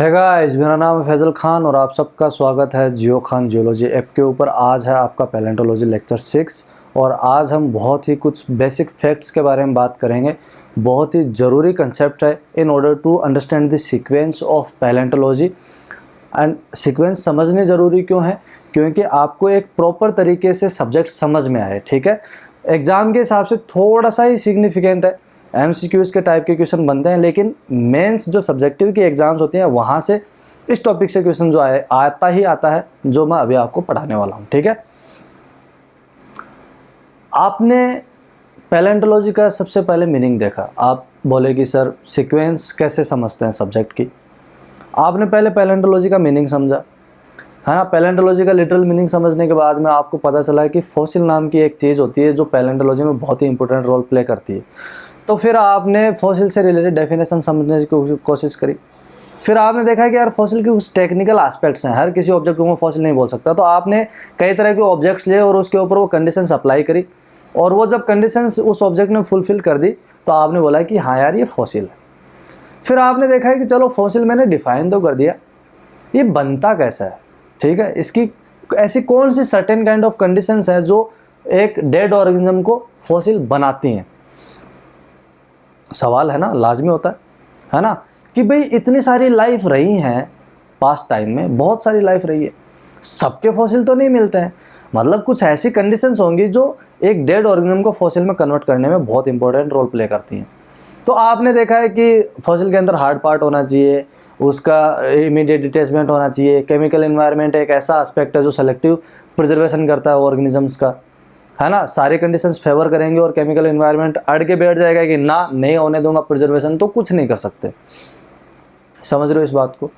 है गाइस, मेरा नाम है फैज़ल खान और आप सबका स्वागत है जियो खान जियोलॉजी ऐप के ऊपर। आज है आपका पैलेंटोलॉजी लेक्चर 6 और आज हम बहुत ही कुछ बेसिक फैक्ट्स के बारे में बात करेंगे। बहुत ही ज़रूरी कंसेप्ट है in order to understand the sequence of palaeontology. And sequence समझनी ज़रूरी क्यों है? क्योंकि आपको एक प्रॉपर तरीके से सब्जेक्ट समझ में आए। ठीक है, एग्ज़ाम के हिसाब से थोड़ा सा ही सिग्निफिकेंट है, एमसीक्यूज़ के टाइप के क्वेश्चन बनते हैं, लेकिन मेंस जो सब्जेक्टिव की एग्ज़ाम्स होती हैं वहाँ से इस टॉपिक से क्वेश्चन जो आता है, जो मैं अभी आपको पढ़ाने वाला हूँ। ठीक है, आपने पैलेंटोलॉजी का सबसे पहले मीनिंग देखा, आप बोले कि सर सीक्वेंस कैसे समझते हैं सब्जेक्ट की। आपने पहले पैलेंटोलॉजी का मीनिंग समझा, है ना। पैलेंटोलॉजी का लिटरल मीनिंग समझने के बाद में आपको पता चला कि फॉसिल नाम की एक चीज़ होती है जो पैलेंटोलॉजी में बहुत ही इंपॉर्टेंट रोल प्ले करती है। तो फिर आपने फॉसिल से रिलेटेड डेफिनेशन समझने की कोशिश करी। फिर आपने देखा कि यार फॉसिल के कुछ टेक्निकल एस्पेक्ट्स हैं, हर किसी ऑब्जेक्ट को मैं फॉसिल नहीं बोल सकता। तो आपने कई तरह के ऑब्जेक्ट्स लिए और उसके ऊपर वो कंडीशंस अप्लाई करी, और वो जब कंडीशंस उस ऑब्जेक्ट ने फुलफिल कर दी तो आपने बोला कि हाँ यार ये फॉसिल है। फिर आपने देखा है कि चलो फॉसिल मैंने डिफाइन तो कर दिया, ये बनता कैसा है। ठीक है, इसकी ऐसी कौन सी सर्टेन काइंड ऑफ कंडीशंस है जो एक डेड ऑर्गेनिज्म को फॉसिल बनाती हैं। सवाल है ना, लाजमी होता है ना, कि भाई इतनी सारी लाइफ रही हैं पास्ट टाइम में, बहुत सारी लाइफ रही है, सबके फॉसिल तो नहीं मिलते हैं। मतलब कुछ ऐसी कंडीशंस होंगी जो एक डेड ऑर्गेनिज्म को फॉसिल में कन्वर्ट करने में बहुत इंपॉर्टेंट रोल प्ले करती हैं। तो आपने देखा है कि फॉसिल के अंदर हार्ड पार्ट होना चाहिए, उसका इमीडिएट डिटैचमेंट होना चाहिए, केमिकल एनवायरनमेंट एक ऐसा एस्पेक्ट है जो सेलेक्टिव प्रिजर्वेशन करता है ऑर्गेनिजम्स का, है ना। सारे कंडीशंस फेवर करेंगे और केमिकल एनवायरनमेंट अड़ के बैठ जाएगा कि ना नहीं होने दूंगा प्रिजर्वेशन, तो कुछ नहीं कर सकते। समझ रहे हो इस बात को।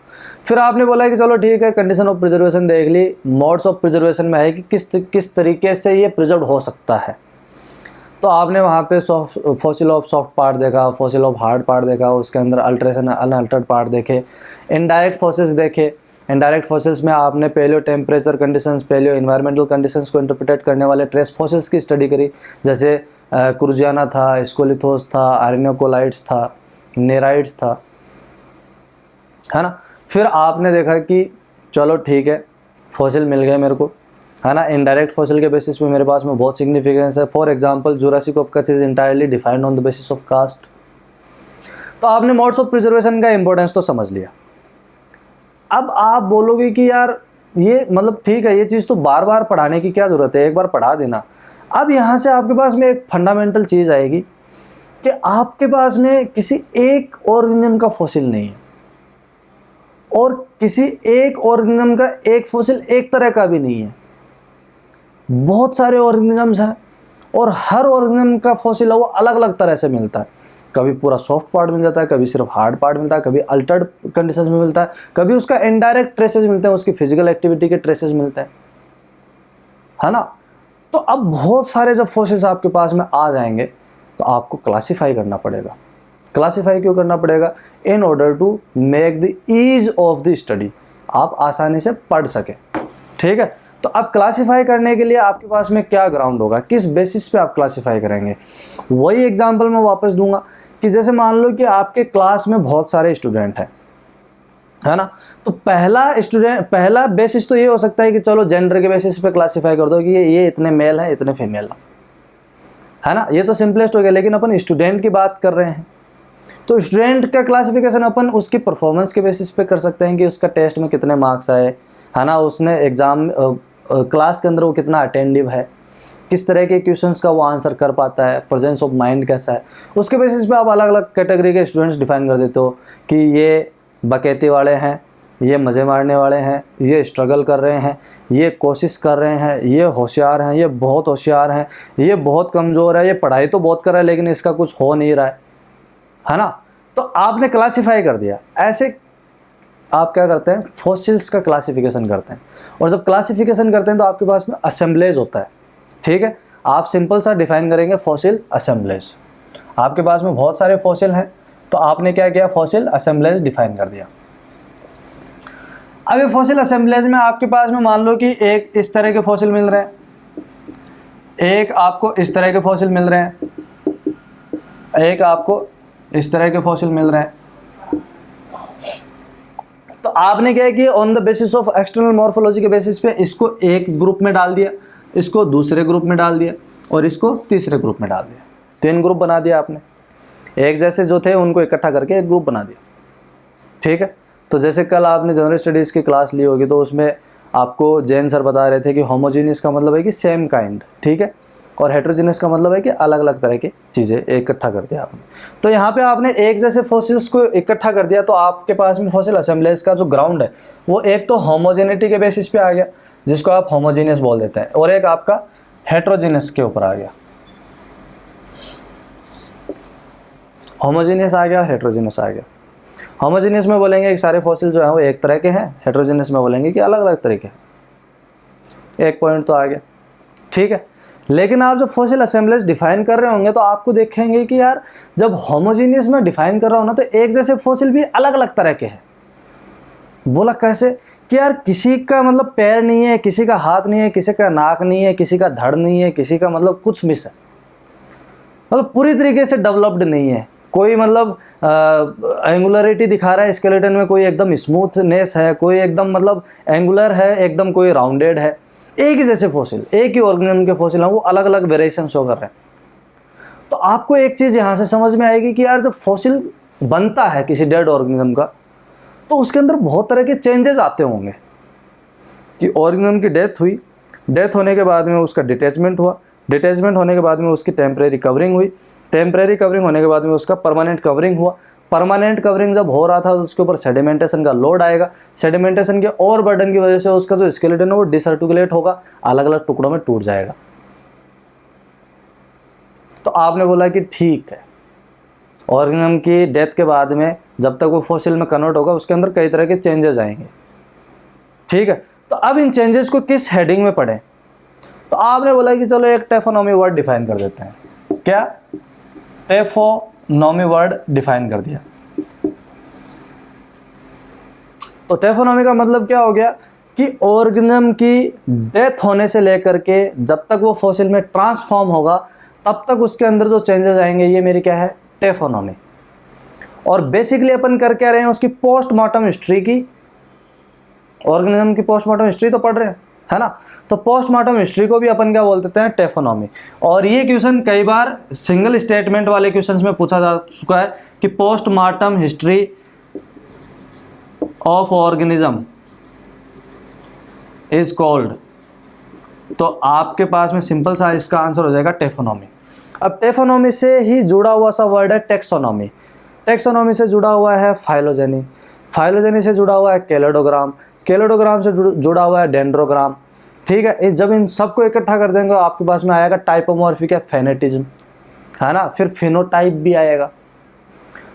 फिर आपने बोला कि चलो ठीक है, कंडीशन ऑफ प्रिजर्वेशन देख ली, मोड्स ऑफ प्रिजर्वेशन में है कि किस तरीके से ये प्रिजर्व हो सकता है। तो आपने वहाँ पे फॉसिल ऑफ सॉफ्ट पार्ट देखा, फॉसिल ऑफ हार्ड पार्ट देखा, उसके अंदर अल्ट्रेशन अनअल्टर्ड पार्ट देखे, इनडायरेक्ट फॉसिल्स देखे। इनडायरेक्ट फॉसिल्स में आपने paleo temperature conditions, paleo environmental conditions को इंटरप्रेट करने वाले ट्रेस फॉसिल्स की स्टडी करी, जैसे क्रूजियाना था, स्कोलिथोस था, आर्नियोकोलाइट्स था, नेराइट्स था, है ना। फिर आपने देखा कि चलो ठीक है फॉसिल मिल गए मेरे को, है ना। इनडायरेक्ट फॉसिल के बेसिस पे मेरे पास में बहुत सिग्निफिकेंस है। For example Jurassic of Kutch is entirely defined on the basis of cast. तो आपने मोड्स ऑफ प्रिजर्वेशन का इंपॉर्टेंस तो समझ लिया। अब आप बोलोगे कि यार ये मतलब ठीक है, ये चीज़ तो बार बार पढ़ाने की क्या ज़रूरत है, एक बार पढ़ा देना। अब यहाँ से आपके पास में एक फंडामेंटल चीज़ आएगी कि आपके पास में किसी एक ऑर्गेनिज्म का फॉसिल नहीं है, और किसी एक ऑर्गेनिज्म का एक फॉसिल एक तरह का भी नहीं है। बहुत सारे ऑर्गेनिजम्स हैं और हर ऑर्गेनिज्म का फॉसिल है वो अलग अलग तरह से मिलता है। कभी पूरा सॉफ्ट पार्ट मिल जाता है, कभी सिर्फ हार्ड पार्ट मिलता है, कभी अल्टर्ड कंडीशंस में मिलता है, कभी उसका इनडायरेक्ट ट्रेसेस मिलते हैं, उसकी फिजिकल एक्टिविटी के ट्रेसेस मिलते हैं, है ना। तो अब बहुत सारे जब फॉसिल्स आपके पास में आ जाएंगे तो आपको क्लासीफाई करना पड़ेगा। क्लासीफाई क्यों करना पड़ेगा? In order to make the ease of the study, आप आसानी से पढ़ सकें। ठीक है, तो अब क्लासीफाई करने के लिए आपके पास में क्या ग्राउंड होगा, किस बेसिस पे आप क्लासीफाई करेंगे, वही एग्जांपल मैं वापस दूंगा कि जैसे मान लो कि आपके क्लास में बहुत सारे स्टूडेंट हैं, है ना। तो पहला बेसिस तो ये हो सकता है कि चलो जेंडर के बेसिस पे क्लासीफाई कर दो कि ये इतने मेल हैं, इतने फीमेल हैं, है ना। ये तो सिंपलेस्ट हो गया। लेकिन अपन स्टूडेंट की बात कर रहे हैं, तो स्टूडेंट का क्लासिफिकेशन अपन उसकी परफॉर्मेंस के बेसिस पे कर सकते हैं कि उसका टेस्ट में कितने मार्क्स आए, है ना, उसने एग्ज़ाम क्लास के अंदर वो कितना अटेंटिव है, किस तरह के क्वेश्चंस का वो आंसर कर पाता है, प्रेजेंस ऑफ माइंड कैसा है। उसके बेसिस पे आप अलग अलग कैटेगरी के स्टूडेंट्स डिफाइन कर देते हो कि ये बकैती वाले हैं, ये मज़े मारने वाले हैं, ये स्ट्रगल कर रहे हैं, ये कोशिश कर रहे हैं, ये होशियार हैं, ये बहुत होशियार हैं, ये बहुत कमज़ोर है, ये पढ़ाई तो बहुत कर रहा है लेकिन इसका कुछ हो नहीं रहा है ना। तो आपने क्लासीफाई कर दिया। ऐसे आप क्या करते हैं, फॉसिल्स का क्लासिफिकेशन करते हैं, और जब क्लासिफिकेशन करते हैं तो आपके पास में असेंबलेज होता है। ठीक है, आप सिंपल सा डिफाइन करेंगे फॉसिल असेंबलेज। आपके पास में बहुत सारे फॉसिल हैं तो आपने क्या किया, फॉसिल असेंबलेज डिफाइन कर दिया। अब ये फॉसिल असेंबलेज में आपके पास में मान लो कि एक इस तरह के फॉसिल मिल रहे हैं, एक आपको इस तरह के फॉसिल मिल रहे हैं, एक आपको इस तरह के फॉसिल मिल रहे हैं। तो आपने क्या है कि on the basis of external morphology के बेसिस पे इसको एक ग्रुप में डाल दिया, इसको दूसरे ग्रुप में डाल दिया और इसको तीसरे ग्रुप में डाल दिया। 3 ग्रुप बना दिया आपने, एक जैसे जो थे उनको इकट्ठा करके एक ग्रुप बना दिया। ठीक है, तो जैसे कल आपने जनरल स्टडीज़ की क्लास ली होगी तो उसमें आपको जैन सर बता रहे थे कि होमोजीनियस का मतलब है कि सेम काइंड, ठीक है, और हेट्रोजीनियस का मतलब है कि अलग अलग तरह की चीज़ें इकट्ठा कर दिया आपने। तो यहाँ पे आपने एक जैसे फॉसिल्स को इकट्ठा कर दिया, तो आपके पास में फॉसिल असेंबलीज का जो ग्राउंड है वो एक तो होमोजेनिटी के बेसिस पे आ गया, जिसको आप होमोजीनियस बोल देते हैं, और एक आपका हेट्रोजीनियस के ऊपर आ गया। होमोजीनियस आ गया, हेट्रोजीनियस आ गया। होमोजीनियस में बोलेंगे कि सारे फॉसिल जो है वो एक तरह के हैं, हेट्रोजीनियस में बोलेंगे कि अलग अलग तरह के हैं। एक पॉइंट तो आ गया, ठीक है। लेकिन आप जब फॉसिल असेंबलीज डिफाइन कर रहे होंगे तो आपको देखेंगे कि यार जब होमोजीनियस में डिफाइन कर रहा हो ना तो एक जैसे फॉसिल भी अलग अलग तरह के हैं। बोला कैसे कि यार किसी का मतलब पैर नहीं है, किसी का हाथ नहीं है, किसी का नाक नहीं है, किसी का धड़ नहीं है, किसी का मतलब कुछ मिस है, मतलब पूरी तरीके से डेवलप्ड नहीं है। कोई मतलब एंगुलरिटी दिखा रहा है स्केलेटन में, कोई एकदम स्मूथनेस है, कोई एकदम मतलब एंगुलर है, एकदम कोई राउंडेड है। एक ही जैसे फॉसिल, एक ही ऑर्गेनिज्म के फॉसिल हैं, वो अलग अलग वेरिएशन शो कर रहे हैं। तो आपको एक चीज़ यहाँ से समझ में आएगी कि यार जब फॉसिल बनता है किसी डेड ऑर्गेनिज्म का तो उसके अंदर बहुत तरह के चेंजेस आते होंगे कि ऑर्गेनिज्म की डेथ हुई, डेथ होने के बाद में उसका डिटैचमेंट हुआ, डिटैचमेंट होने के बाद में उसकी टेम्परेरी कवरिंग हुई, टेम्परेरी कवरिंग होने के बाद में उसका परमानेंट कवरिंग हुआ। परमानेंट कवरिंग जब हो रहा था तो उसके ऊपर सेडिमेंटेशन का लोड आएगा, सेडिमेंटेशन के और बर्डन की वजह से उसका जो स्केलेटन है वो डिसआर्टिकुलेट होगा, अलग अलग टुकड़ों में टूट जाएगा। तो आपने बोला कि ठीक है, ऑर्गेनिज्म की डेथ के बाद में जब तक वो फॉसिल में कन्वर्ट होगा उसके अंदर कई तरह के चेंजेस आएंगे, ठीक है। तो अब इन चेंजेस को किस हेडिंग में पढ़ें, तो आपने बोला कि चलो एक टेफोनॉमी वर्ड डिफाइन कर देते हैं। क्या? टेफोनॉमी वर्ड डिफाइन कर दिया। तो टेफोनॉमी का मतलब क्या हो गया कि ऑर्गेनिज्म की डेथ होने से लेकर के जब तक वो फॉसिल में ट्रांसफॉर्म होगा तब तक उसके अंदर जो चेंजेस आएंगे ये मेरी क्या है? टेफोनॉमी। और बेसिकली अपन कर क्या रहे हैं, उसकी पोस्टमार्टम हिस्ट्री की, ऑर्गेनिज्म की पोस्टमार्टम हिस्ट्री तो पढ़ रहे हैं, है ना। तो पोस्टमार्टम हिस्ट्री को भी अपन क्या बोल देते हैं? टेफोनॉमी। और ये क्वेश्चन कई बार सिंगल स्टेटमेंट वाले क्वेश्चंस में पूछा जा चुका है कि postmortem history of organism is called, तो आपके पास में सिंपल सा इसका आंसर हो जाएगा टेफोनॉमी। अब टेफोनॉमी से ही जुड़ा हुआ सा वर्ड है टेक्सोनॉमी, टेक्सोनॉमी से जुड़ा हुआ है फाइलोजेनी, फाइलोजेनी से जुड़ा हुआ है कैलेडोग्राम, कैलेडोग्राम से जुड़ा हुआ है डेंड्रोग्राम, ठीक है। जब इन सबको इकट्ठा कर देंगे आपके पास में आएगा टाइपोमॉर्फिक या फेनेटिज्म, है ना, फिर फिनोटाइप भी आएगा।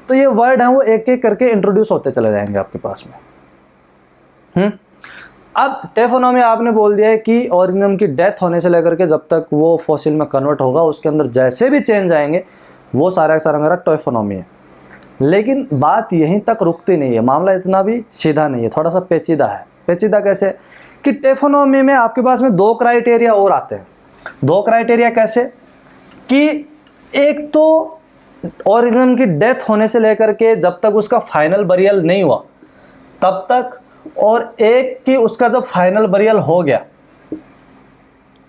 तो ये वर्ड हैं वो एक एक करके इंट्रोड्यूस होते चले जाएंगे आपके पास में। अब टेफोनॉमी आपने बोल दिया है कि ऑर्गेनिज्म की डेथ होने से लेकर के जब तक वो फॉसिल में कन्वर्ट होगा उसके अंदर जैसे भी चेंज आएंगे वो सारा का सारा मेरा टेफोनॉमी है। लेकिन बात यहीं तक रुकती नहीं है, मामला इतना भी सीधा नहीं है, थोड़ा सा पेचीदा है। पेचीदा कैसे कि टेफोनॉमी में आपके पास में 2 क्राइटेरिया और आते हैं। 2 क्राइटेरिया कैसे कि एक तो ऑर्गेनिज्म की डेथ होने से लेकर के जब तक उसका फाइनल बरियल नहीं हुआ तब तक, और एक कि उसका जब फाइनल बरियल हो गया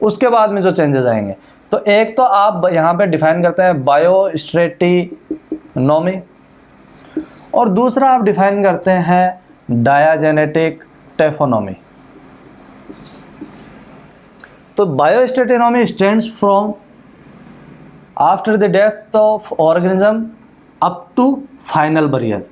उसके बाद में जो चेंजेस आएंगे। तो एक तो आप यहाँ पे डिफाइन करते हैं बायोस्ट्रेटिनॉमी, और दूसरा आप डिफाइन करते हैं डायाजेनेटिक टेफोनॉमी। तो biostratinomy stands from after the death of organism up to final burial.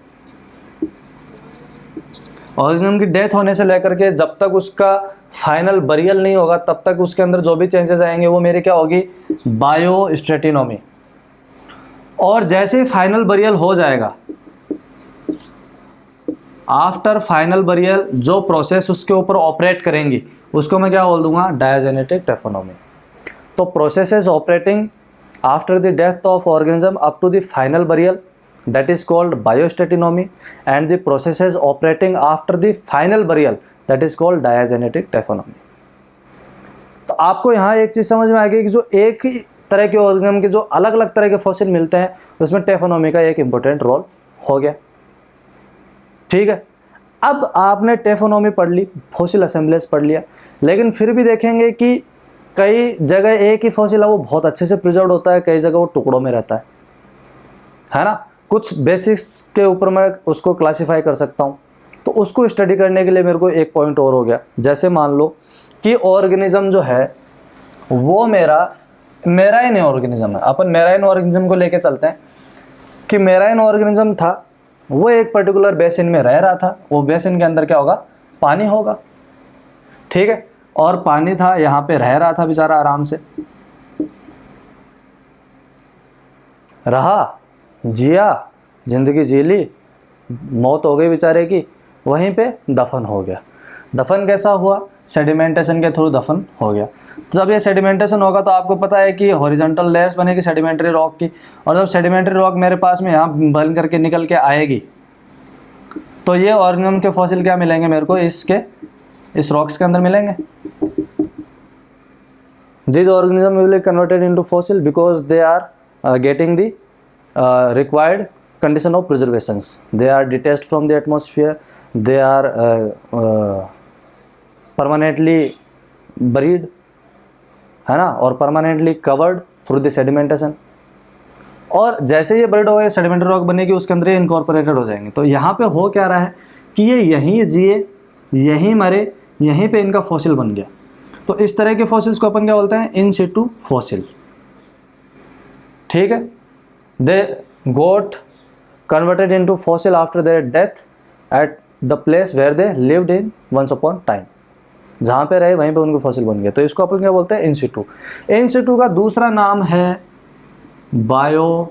Organism की डेथ होने से लेकर के जब तक उसका फाइनल बरियल नहीं होगा तब तक उसके अंदर जो भी चेंजेस आएंगे वो मेरी क्या होगी? बायोस्ट्रेटिनॉमी। और जैसे ही फाइनल बरियल हो जाएगा, आफ्टर फाइनल बरियल जो प्रोसेस उसके ऊपर ऑपरेट करेंगी उसको मैं क्या बोल दूंगा? Diagenetic taphonomy. तो processes operating after the death of organism up to the final burial, that is called biostatinomy, and the processes operating after the final burial, that is called diagenetic taphonomy। तो आपको यहाँ एक चीज़ समझ में आ गई कि जो एक ही तरह के ऑर्गेनिज्म के जो अलग अलग तरह के फॉसिल मिलते हैं उसमें टेफोनॉमी का एक इम्पोर्टेंट रोल हो गया, ठीक है। अब आपने टेफोनॉमी पढ़ ली, फॉसिल असेंबलीज पढ़ लिया, लेकिन फिर भी देखेंगे कि कई जगह एक ही फॉसिल है वो बहुत अच्छे से प्रिजर्व होता है, कई जगह वो टुकड़ों में रहता है ना। कुछ बेसिक्स के ऊपर मैं उसको क्लासिफाई कर सकता हूँ, तो उसको स्टडी करने के लिए मेरे को एक पॉइंट और हो गया। जैसे मान लो कि ऑर्गेनिज्म जो है वो मेराइन ऑर्गेनिज्म है। अपन मेराइन ऑर्गेनिज्म को लेके चलते हैं कि मेराइन ऑर्गेनिज्म था, वो एक पर्टिकुलर बेसिन में रह रहा था। वो बेसिन के अंदर क्या होगा, पानी होगा, ठीक है। और पानी था, यहाँ पे रह रहा था बेचारा आराम से, रहा, जिया, जिंदगी जी ली, मौत हो गई बेचारे की, वहीं पे दफन हो गया। दफन कैसा हुआ, सेडिमेंटेशन के थ्रू दफन हो गया। तो जब ये सेडिमेंटेशन होगा तो आपको पता है कि हॉरिजॉन्टल लेयर्स बनेगी सेडिमेंट्री रॉक की, और जब सेडिमेंट्री रॉक मेरे पास में यहाँ बन करके निकल के आएगी तो ये ऑर्गेनिज्म के फॉसिल क्या मिलेंगे मेरे को, इस रॉक्स के अंदर मिलेंगे। These organisms will be converted into fossil because they are getting the required condition of preservations. They are detached from the atmosphere. They are permanently buried, है ना, और permanently covered through the sedimentation. और जैसे ये bird हो गए, sedimentary rock बनेगी, उसके अंदर ये इनकॉर्पोरेटेड हो जाएंगे। तो यहाँ पे हो क्या रहा है कि ये यहीं जिए, यहीं मरे, यहीं पे इनका फॉसिल बन गया। तो इस तरह के फॉसिल्स को अपन क्या बोलते हैं, इन सिटू फॉसिल, ठीक है। दे गोट converted into fossil after their death at the place where they lived in once upon time. जहाँ पे रहे वहीं पे उनके फॉसिल बन गए। तो इसको अपन क्या बोलते हैं, इन सिटू। इन सिटू का दूसरा नाम है बायोसिनोज,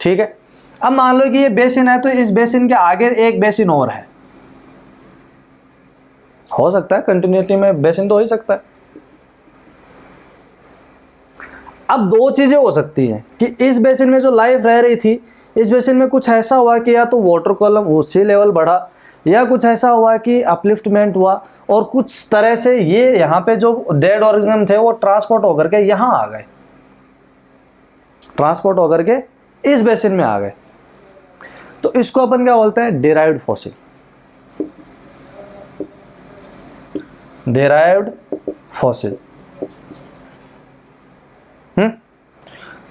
ठीक है। अब मान लो कि ये बेसिन है, तो इस बेसिन के आगे एक बेसिन और है, हो सकता है कंटिन्यूटी में बेसिन तो हो ही सकता है। अब दो चीजें हो सकती हैं कि इस बेसिन में जो लाइफ रह रही थी, इस बेसिन में कुछ ऐसा हुआ कि या तो वाटर कॉलम उसी लेवल बढ़ा, या कुछ ऐसा हुआ कि अपलिफ्टमेंट हुआ, और कुछ तरह से ये यहाँ पे जो डेड ऑर्गेनिज्म थे वो ट्रांसपोर्ट होकर के यहाँ आ गए, ट्रांसपोर्ट होकर के इस बेसिन में आ गए। तो इसको अपन क्या बोलते हैं, डिराइव्ड फॉसिल, डिराइव्ड फॉसिल।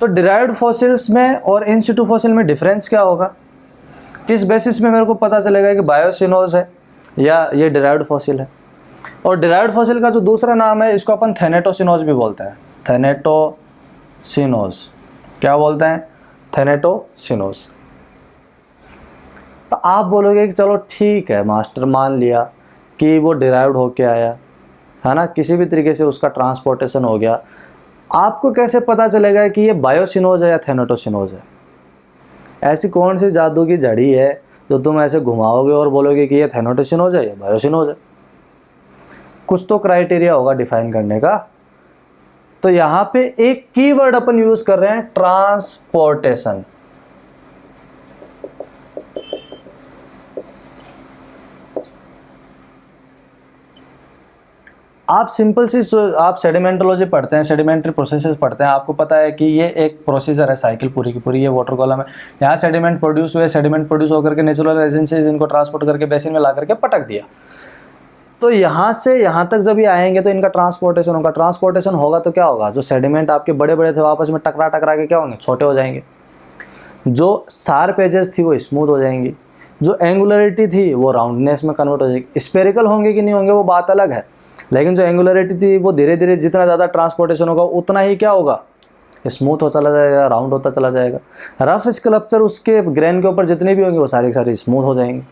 तो डिराइव्ड फॉसिल्स में और इन सिटू फॉसिल में डिफरेंस क्या होगा, किस बेसिस में मेरे को पता चलेगा कि बायोसिनोज है या ये डिराइव्ड फॉसिल है। और डिराइव्ड फॉसिल का जो दूसरा नाम है, इसको अपन थैनेटोसिनोज भी बोलते हैं, थैनेटोसिनोज। क्या बोलते हैं, थैनेटोसिनोज। तो आप बोलोगे कि चलो ठीक है मास्टर, मान लिया कि वो डिराइव्ड होके आया है ना, किसी भी तरीके से उसका ट्रांसपोर्टेशन हो गया। आपको कैसे पता चलेगा कि ये बायोसिनोज है या थैनेटोसिनोज है? ऐसी कौन सी जादू की जड़ी है जो तुम ऐसे घुमाओगे और बोलोगे कि ये थैनेटोसिनोज है या बायोसिनोज है? कुछ तो क्राइटेरिया होगा डिफाइन करने का। तो यहाँ पे एक कीवर्ड अपन यूज कर रहे हैं, ट्रांसपोर्टेशन। आप सिंपल सी, आप सेडिमेंटोलॉजी पढ़ते हैं, सेडिमेंट्री प्रोसेसेस पढ़ते हैं, आपको पता है कि ये एक प्रोसीजर है, साइकिल पूरी की पूरी। ये वाटर कॉलम है, यहाँ सेडिमेंट प्रोड्यूस हुए, सेडिमेंट प्रोड्यूस होकर के नेचुरल एजेंसीज इनको ट्रांसपोर्ट करके बेसिन में ला करके पटक दिया। तो यहाँ से यहाँ तक जब ये आएंगे तो इनका ट्रांसपोर्टेशन होगा। ट्रांसपोर्टेशन होगा तो क्या होगा, जो सेडिमेंट आपके बड़े बड़े थे आपस में टकरा टकरा के क्या होंगे, छोटे हो जाएंगे। जो शार्प एजेस थी वो स्मूथ हो जाएंगी, जो एंगुलरिटी थी वो राउंडनेस में कन्वर्ट हो जाएगी। स्पेरिकल होंगे कि नहीं होंगे वो बात अलग है, लेकिन जो एंगुलरिटी थी वो धीरे धीरे जितना ज़्यादा ट्रांसपोर्टेशन होगा उतना ही क्या होगा, स्मूथ होता चला जाएगा, राउंड होता चला जाएगा। रफ स्कल्पचर उसके ग्रेन के ऊपर जितने भी होंगे वो सारे के सारे स्मूथ हो जाएंगे।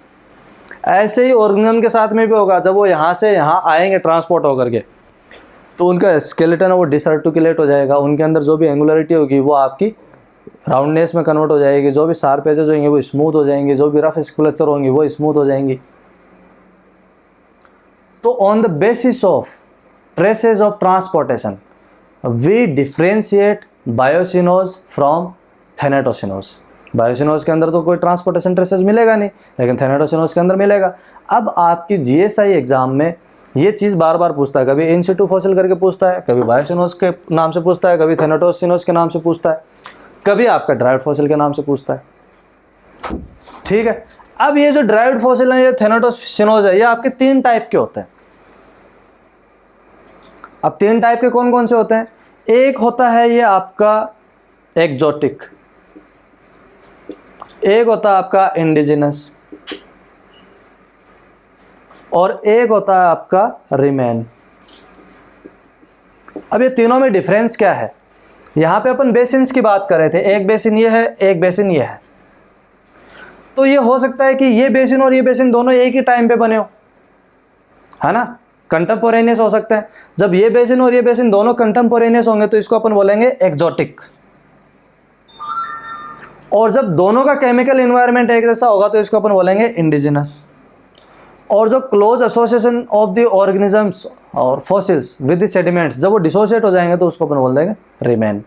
ऐसे ही ऑर्गेनिज्म के साथ में भी होगा, जब वो यहाँ से यहाँ आएंगे ट्रांसपोर्ट होकर के तो उनका स्केलेटन है वो डिसआर्टिकुलेट हो जाएगा, उनके अंदर जो भी एंगुलरिटी होगी वो आपकी राउंडनेस में कन्वर्ट हो जाएगी, जो भी शार्प एजेस होंगे वो स्मूथ हो जाएंगे, जो भी रफ स्कल्पचर होंगी वो स्मूथ हो जाएंगी। तो on the basis of traces of transportation we differentiate biocoenoses from thanatocoenoses. Biocoenoses के अंदर तो कोई ट्रांसपोर्टेशन ट्रेसेस मिलेगा नहीं, लेकिन थैनेटोसिनोज के अंदर मिलेगा। अब आपकी जीएसआई एग्जाम में ये चीज़ बार बार पूछता है, कभी इन सिटू फॉसिल करके पूछता है, कभी बायोसिनोज के नाम से पूछता है, कभी थैनेटोसिनोज के नाम से पूछता है, कभी आपका डिराइव्ड फॉसिल के नाम से पूछता है। ठीक है। अब ये जो ड्राइव्ड फॉसिल है, ये थैनाटोसिनोज है, ये आपके 3 टाइप के होते हैं। अब 3 टाइप के कौन कौन से होते हैं? एक होता है ये आपका एक्जोटिक, एक होता है आपका इंडिजिनस, और एक होता है आपका रिमेन। अब ये तीनों में डिफरेंस क्या है? यहां पे अपन बेसिन्स की बात कर रहे थे, एक बेसिन ये है, एक बेसिन ये है। तो ये हो सकता है कि ये बेसिन और ये बेसिन दोनों एक ही टाइम पे बने हो, है ना, कंटेम्पोरेनियस हो सकते हैं। जब ये बेसिन और ये बेसिन दोनों कंटेम्पोरेनियस होंगे तो इसको अपन बोलेंगे एक्सोटिक। और जब दोनों का केमिकल एनवायरनमेंट एक जैसा होगा तो इसको अपन बोलेंगे इंडिजिनस। और जो close association of the organisms और फॉसिल्स विद द सेडिमेंट्स, जब वो डिसोशिएट हो जाएंगे तो उसको अपन बोल देंगे रिमेन।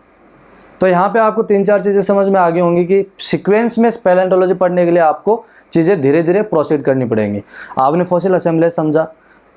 तो यहाँ पे आपको 3-4 चीज़ें समझ में आ गई होंगी कि सीक्वेंस में पैलेंटोलॉजी पढ़ने के लिए आपको चीज़ें धीरे धीरे प्रोसीड करनी पड़ेंगी। आपने फॉसिल असेंबलेज समझा,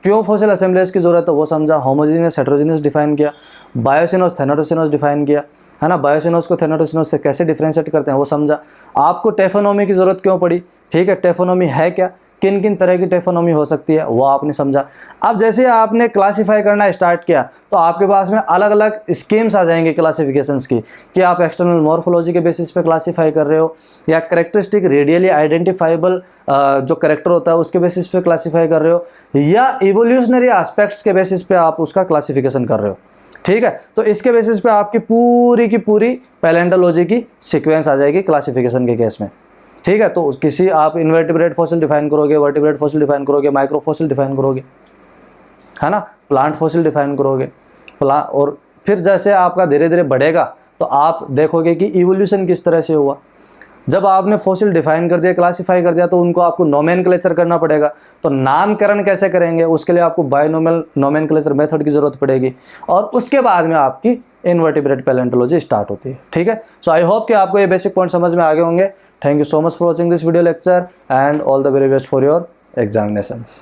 क्यों फॉसिल असेंबलेज की जरूरत है वो समझा, होमोजीनियस हेटेरोजीनियस डिफाइन किया, बायोसिनोस थैनाटोसिनोस डिफाइन किया, है ना, बायोसिनोस को थैनाटोसिनोस से कैसे डिफरेंशिएट करते हैं वो समझा। आपको टेफोनोमी की जरूरत क्यों पड़ी, ठीक है, टेफोनोमी है क्या, किन किन तरह की टेफोनोमी हो सकती है वो आपने समझा। अब जैसे आपने क्लासीफाई करना स्टार्ट किया तो आपके पास में अलग अलग स्कीम्स आ जाएंगे क्लासिफिकेशंस की, कि आप एक्सटर्नल मॉर्फोलॉजी के बेसिस पे क्लासीफाई कर रहे हो, या कैरेक्टरिस्टिक रेडियली आइडेंटिफाइबल जो कैरेक्टर होता है उसके बेसिस पे क्लासीफाई कर रहे हो, या इवोल्यूशनरी एस्पेक्ट्स के बेसिस पे आप उसका क्लासिफिकेशन कर रहे हो। ठीक है, तो इसके बेसिस पे आपकी पूरी की पूरी पैलेंटोलॉजी की सीक्वेंस आ जाएगी क्लासिफिकेशन के केस में। ठीक है, तो किसी आप इन्वर्टिब्रेट फॉसिल डिफाइन करोगे, वर्टिब्रेट फॉसिल डिफाइन करोगे, माइक्रो फॉसिल डिफाइन करोगे, है ना, प्लांट फॉसिल डिफाइन करोगे, और फिर जैसे आपका धीरे धीरे बढ़ेगा तो आप देखोगे कि इवोल्यूशन किस तरह से हुआ। जब आपने फॉसिल डिफाइन कर दिया, क्लासीफाई कर दिया, तो उनको आपको नोमेनक्लेचर करना पड़ेगा। तो नामकरण कैसे करेंगे, उसके लिए आपको बायोनोमल नोमेनक्लेचर मेथड की जरूरत पड़ेगी, और उसके बाद में आपकी इनवर्टिब्रेट पैलेंटोलॉजी स्टार्ट होती है। ठीक है, सो आई होप कि आपको ये बेसिक पॉइंट समझ में आ गए होंगे। Thank you so much for watching this video lecture and all the very best for your examinations.